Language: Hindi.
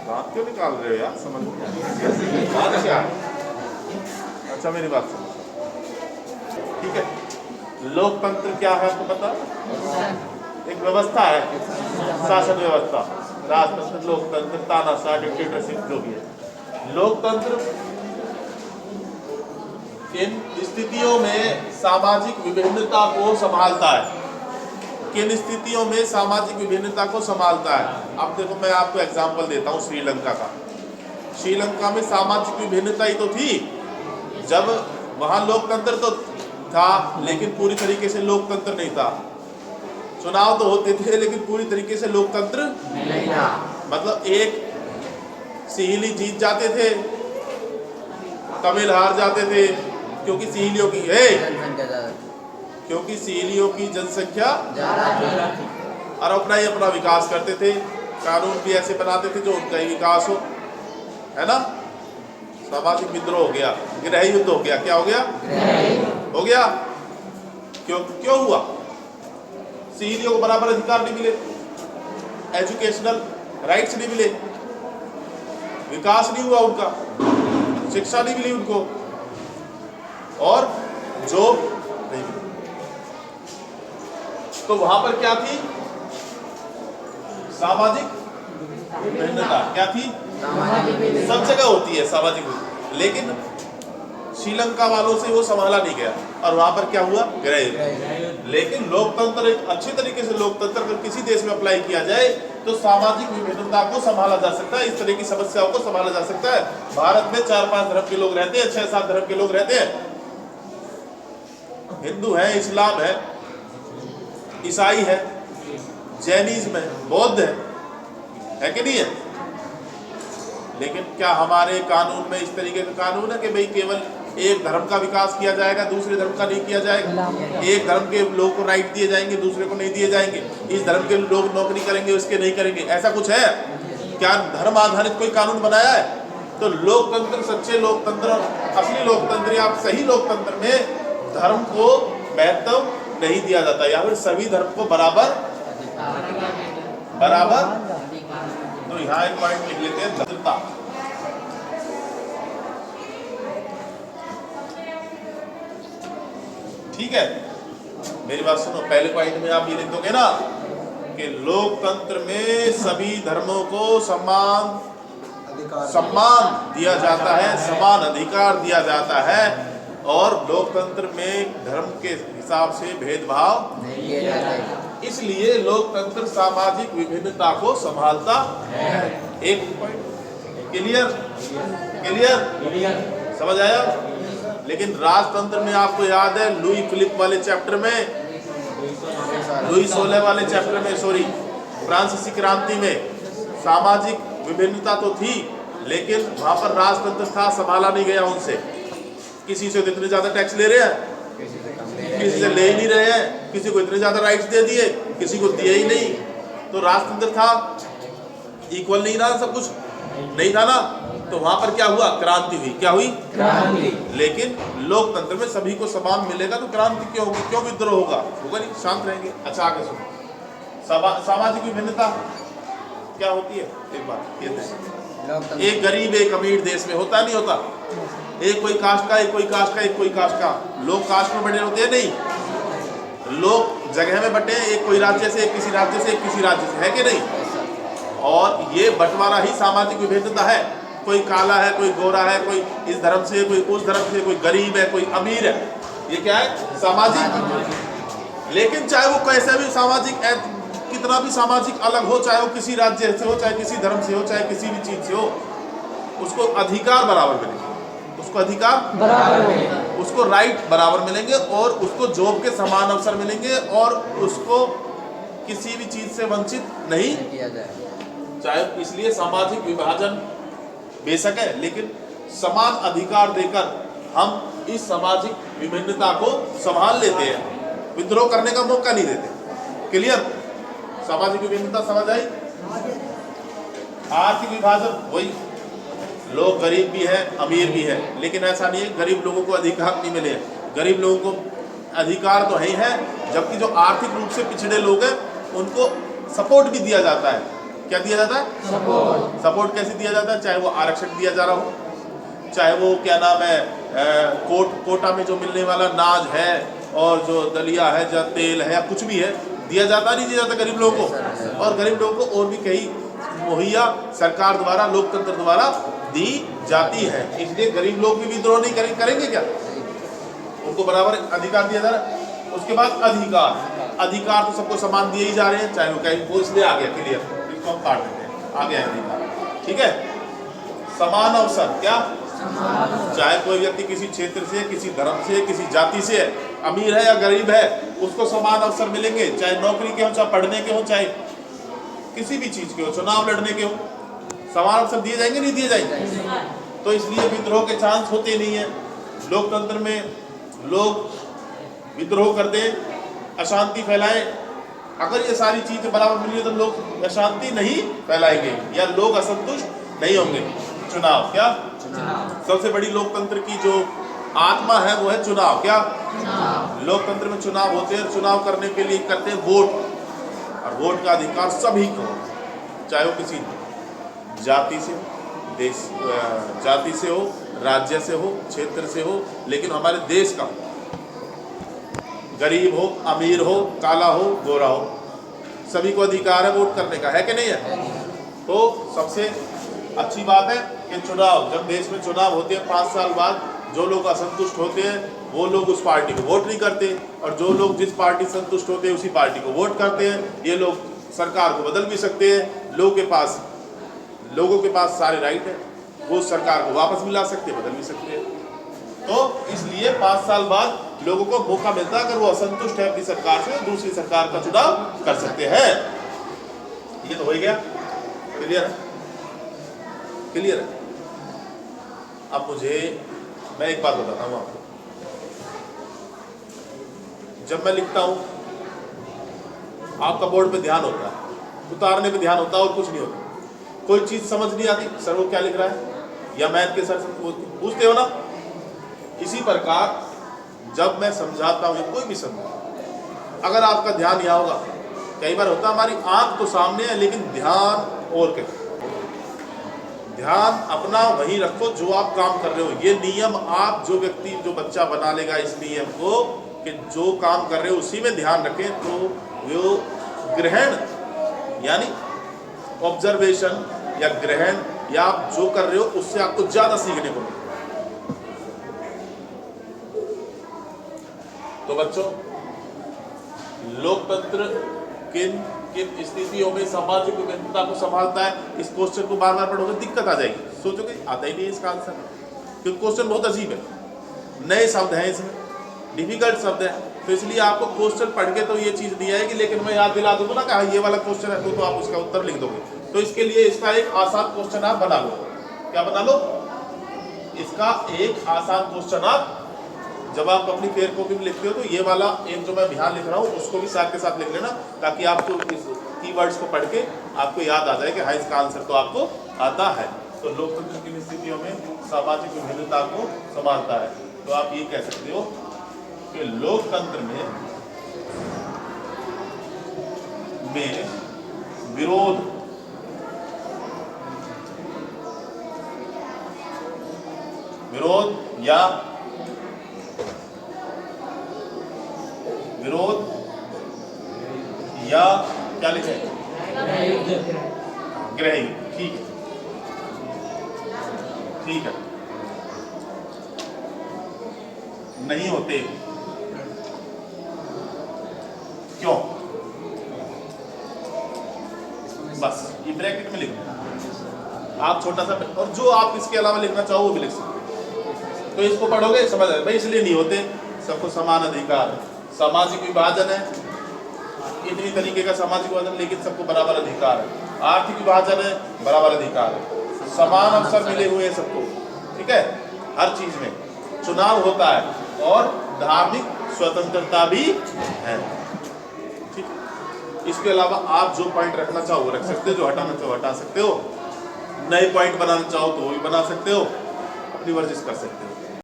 दांत क्यों निकाल रहे हो यार, समझ नहीं आ रही बात क्या है। अच्छा मेरी बात सुनो, ठीक है। लोकतंत्र क्या है आपको पता? एक व्यवस्था है, शासन व्यवस्था, राजतंत्र, लोकतंत्र, तानाशाह, डिक्टेटरशिप, जो भी है। लोकतंत्र किन स्थितियों में सामाजिक विभिन्नता को संभालता है? किन स्थितियों में सामाजिक विभिन्नता को संभालता है? अब देखो मैं आपको एग्जांपल देता हूँ श्रीलंका का। श्रीलंका में सामाजिक विभिन्नता ही तो थी, जब वहां लोकतंत्र तो था लेकिन पूरी तरीके से लोकतंत्र नहीं था। चुनाव तो होते थे लेकिन पूरी तरीके से लोकतंत्र नहीं था। मतलब एक सिहिली जीत जाते थे, तमिल हार जाते थे, क्योंकि सिहिलियों की जनसंख्या और अपना ही अपना विकास करते थे। कानून भी ऐसे बनाते थे जो उनका ही विकास हो, है ना। सामाजिक विद्रोह हो गया, गृह युद्ध हो गया। क्या हो गया? हो गया। क्यों हुआ? सिहिलियों को बराबर अधिकार नहीं मिले, एजुकेशनल राइट्स नहीं मिले, विकास नहीं हुआ उनका, शिक्षा नहीं मिली उनको, और जॉब नहीं मिली। तो वहां पर क्या थी? सामाजिक विभिन्नता। क्या थी? सब जगह होती है सामाजिक, लेकिन श्रीलंका वालों से वो संभाला नहीं गया और वहां पर क्या हुआ? गृह। लेकिन लोकतंत्र, एक अच्छी तरीके से लोकतंत्र अगर किसी देश में अप्लाई किया जाए तो सामाजिक विभिन्नता को संभाला जा सकता है, इस तरह की समस्याओं को संभाला जा सकता है। भारत में 4-5 धर्म के लोग रहते हैं, 6-7 धर्म के लोग रहते हैं। हिंदू है, इस्लाम है, ईसाई है, जैनिज्म है, बौद्ध है कि नहीं है? लेकिन क्या हमारे कानून में इस तरीके का कानून है कि भाई केवल एक धर्म का विकास किया जाएगा, दूसरे धर्म का नहीं किया जाएगा? एक धर्म के लोगों को राइट दिए जाएंगे, दूसरे को नहीं दिए जाएंगे? इस धर्म के लोग नौकरी करेंगे, उसके नहीं करेंगे? ऐसा कुछ है क्या? धर्म आधारित कोई कानून बनाया है? तो लोकतंत्र, सच्चे लोकतंत्र, असली लोकतंत्र या सही लोकतंत्र में धर्म को महत्व नहीं दिया जाता, या फिर सभी धर्म को बराबर। तो यहाँ एक पॉइंट लिख लेते हैं, दृढ़ता। ठीक है, मेरी बात सुनो। पहले पॉइंट में आप ये लिख दोगे ना कि लोकतंत्र में सभी धर्मों को सम्मान दिया जाता है, समान अधिकार दिया जाता है, और लोकतंत्र में धर्म के हिसाब से भेदभाव नहीं किया जाता है। इसलिए लोकतंत्र सामाजिक विभिन्नता को संभालता है। एक पॉइंट क्लियर? समझ आया? लेकिन राजतंत्र में आपको याद है लुई फिलिप वाले चैप्टर में, लुई 16 वाले चैप्टर में, सॉरी, फ्रांसीसी क्रांति में सामाजिक विभिन्नता तो थी लेकिन वहां पर राजतंत्र था, संभाला नहीं गया उनसे। किसी से इतने ज्यादा टैक्स ले रहे हैं, किसी से ले ही नहीं रहे हैं, किसी को इतने ज्यादा राइट्स दे दिए, किसी को दिए ही नहीं। तो राजतंत्र था, इक्वल नहीं रहा, सब कुछ नहीं था ना। तो वहां पर क्या हुआ? क्रांति हुई। क्या हुई? क्रांति। लेकिन लोकतंत्र में सभी को समान मिलेगा तो क्रांति क्यों होगी? क्यों विद्रोह होगा? नहीं, शांत रहेंगे। अच्छा आगे सुनो, सामाजिक विभिन्नता क्या होती है? एक बात ये देखें, एक गरीब एक अमीर देश में होता नहीं होता? एक कोई कास्ट का, एक कोई कास्ट का, एक कोई कास्ट का। लोग कास्ट में बटे होते हैं नहीं, लोग जगह में बटे, एक कोई राज्य से, एक किसी राज्य से, एक किसी राज्य से, है कि नहीं? और ये बंटवारा ही सामाजिक विभिन्नता है। कोई काला है, कोई गोरा है, कोई इस धर्म से, कोई उस धर्म से, कोई गरीब है, कोई अमीर है। ये क्या है? सामाजिक। लेकिन चाहे वो कैसे भी सामाजिक, कितना भी सामाजिक अलग हो, चाहे वो किसी राज्य से हो, चाहे किसी धर्म से हो, चाहे किसी भी चीज से हो, उसको अधिकार बराबर मिलेंगे, उसको अधिकार बराबर मिलेंगे, उसको राइट बराबर मिलेंगे, और उसको जॉब के समान अवसर मिलेंगे, और उसको किसी भी चीज से वंचित नहीं किया जाए। चाहे इसलिए सामाजिक विभाजन बेशक है, लेकिन समान अधिकार देकर हम इस सामाजिक विभिन्नता को संभाल लेते हैं, विद्रोह करने का मौका नहीं देते। क्लियर? सामाजिक विभिन्नता समझ आई? आर्थिक विभाजन वही, लोग गरीब भी है, अमीर भी है, लेकिन ऐसा नहीं है गरीब लोगों को अधिकार नहीं मिले। गरीब लोगों को अधिकार तो है, जबकि जो आर्थिक रूप से पिछड़े लोग हैं उनको सपोर्ट भी दिया जाता है। क्या दिया जाता है? सपोर्ट कैसे दिया जाता है? चाहे वो आरक्षण दिया जा रहा हो, चाहे वो क्या नाम है कोटा में जो मिलने वाला नाज है और जो दलिया है या तेल है या कुछ भी है, दिया जाता नहीं दिया जाता गरीब लोगों को, और गरीब लोगों को और भी कई मुहैया सरकार द्वारा लोकतंत्र द्वारा दी जाती है। इसलिए गरीब लोग भी विद्रोह नहीं करेंगे क्या? उनको बराबर अधिकार दिया जा रहा है। उसके बाद अधिकार तो सबको समान दिए ही जा रहे हैं, चाहे वो कहीं वो, इसलिए आ गया क्लियर, इसको हम काट देते हैं, आ गया अधिकार। ठीक है, समान अवसर, क्या? चाहे कोई व्यक्ति किसी क्षेत्र से, किसी धर्म से, किसी जाति से है, अमीर है या गरीब है, उसको समान अवसर मिलेंगे, चाहे नौकरी के हो, चाहे पढ़ने के हो, चाहे किसी भी चीज के हो, चुनाव लड़ने के हो, समान अवसर दिए जाएंगे नहीं दिए जाएंगे? तो इसलिए विद्रोह के चांस होते नहीं है। लोकतंत्र में लोग विद्रोह कर दें, अशांति फैलाएं, अगर ये सारी चीजें बराबर मिली तो लोग अशांति नहीं फैलाएंगे या लोग असंतुष्ट नहीं होंगे। चुनाव, क्या? सबसे बड़ी लोकतंत्र की जो आत्मा है वो है चुनाव। क्या? लोकतंत्र में चुनाव होते हैं, चुनाव करने के लिए करते हैं वोट, और वोट का अधिकार सभी को, चाहे वो किसी जाति से, जाति से हो, राज्य से हो, क्षेत्र से हो, लेकिन हमारे देश का गरीब हो, अमीर हो, काला हो, गोरा हो, सभी को अधिकार है वोट करने का, है कि नहीं है? तो सबसे अच्छी बात है कि चुनाव, जब देश में चुनाव होते हैं 5 साल बाद, जो लोग असंतुष्ट होते हैं वो लोग उस पार्टी को वोट नहीं करते, और जो लोग जिस पार्टी से संतुष्ट होते हैं उसी पार्टी को वोट करते हैं। ये लोग सरकार को बदल भी सकते हैं, लोगों के पास सारे राइट है, वो सरकार को वापस भी ला सकते हैं, बदल भी सकते हैं। तो इसलिए 5 साल बाद लोगों को मौका मिलता है, अगर वो असंतुष्ट है अपनी सरकार से, दूसरी सरकार का चुनाव कर सकते हैं। ये तो हो गया, क्लियर है? क्लियर है? अब मैं एक बात बताता हूँ आपको। जब मैं लिखता हूँ, आपका बोर्ड पे ध्यान होता है, उतारने पे ध्यान होता है और कुछ नहीं होता। कोई चीज समझ नहीं आती, सर वो क्या लिख रहा है, या मैथ के सर पूछते हो ना, इसी प्रकार जब मैं समझाता हूँ, कोई भी समझा, अगर आपका ध्यान यहाँ होगा, कई बार होता हमारी आंख तो सामने है लेकिन ध्यान और कहीं, ध्यान अपना वहीं रखो जो आप काम कर रहे हो। ये नियम आप जो व्यक्ति, जो बच्चा बना लेगा इस नियम को कि जो काम कर रहे हो उसी में ध्यान रखें, तो वो ग्रहण यानी ऑब्जर्वेशन या ग्रहण, या आप जो कर रहे हो उससे आपको ज्यादा सीखने को मिलेगा। तो बच्चों, लोकतंत्र किन किन स्थितियों में सामाजिक विभिन्नता को संभालता है, इस क्वेश्चन को बार बार पढ़ोगे दिक्कत आ जाएगी, सोचोगे आता ही नहीं है इसका आंसर, क्योंकि क्वेश्चन बहुत अजीब है, नए शब्द हैं इसमें, डिफिकल्ट शब्द है। तो इसलिए आपको क्वेश्चन पढ़ के तो ये चीज दी जाएगी, लेकिन मैं याद दिला दूंगा ना कि हाँ ये वाला क्वेश्चन है, तो आप उसका उत्तर लिख दोगे। तो इसके लिए इसका एक आसान क्वेश्चन आप बना लो। क्या बना लो? इसका एक आसान क्वेश्चन आप, जब आप अपनी फेयर कॉपी में लिखते हो तो ये वाला एक जो मैं ध्यान लिख रहा हूँ उसको भी साथ के साथ लिख लेना, ताकि आपको इस कीवर्ड्स को पढ़ के आपको याद आ जाए कि हाँ इसका आंसर तो आपको आता है। तो लोकतंत्र की स्थितियों में सामाजिक विभिन्नता को संभालता है। तो आप ये कह सकते हो कि लोकतंत्र में विरोध या क्या लिखे, गृह युद्ध। ठीक है, ठीक है, नहीं होते। क्यों? बस ये ब्रैकेट में लिखना आप छोटा सा, और जो आप इसके अलावा लिखना चाहो वो भी लिख सकते। तो इसको पढ़ोगे समझ आए भाई, इसलिए नहीं होते, सबको समान अधिकार है। सामाजिक विभाजन है, इतनी तरीके का सामाजिक विभाजन, लेकिन सबको बराबर अधिकार है। आर्थिक विभाजन है, बराबर अधिकार है। समान अवसर मिले हुए हैं सबको, ठीक है, हर चीज में। चुनाव होता है और धार्मिक स्वतंत्रता भी है। ठीक, इसके अलावा आप जो पॉइंट रखना चाहो वो रख सकते हो, जो हटाना चाहो हटा सकते हो, नए पॉइंट बनाना चाहो तो वो भी बना सकते हो, अपनी वर्जिश कर सकते हो।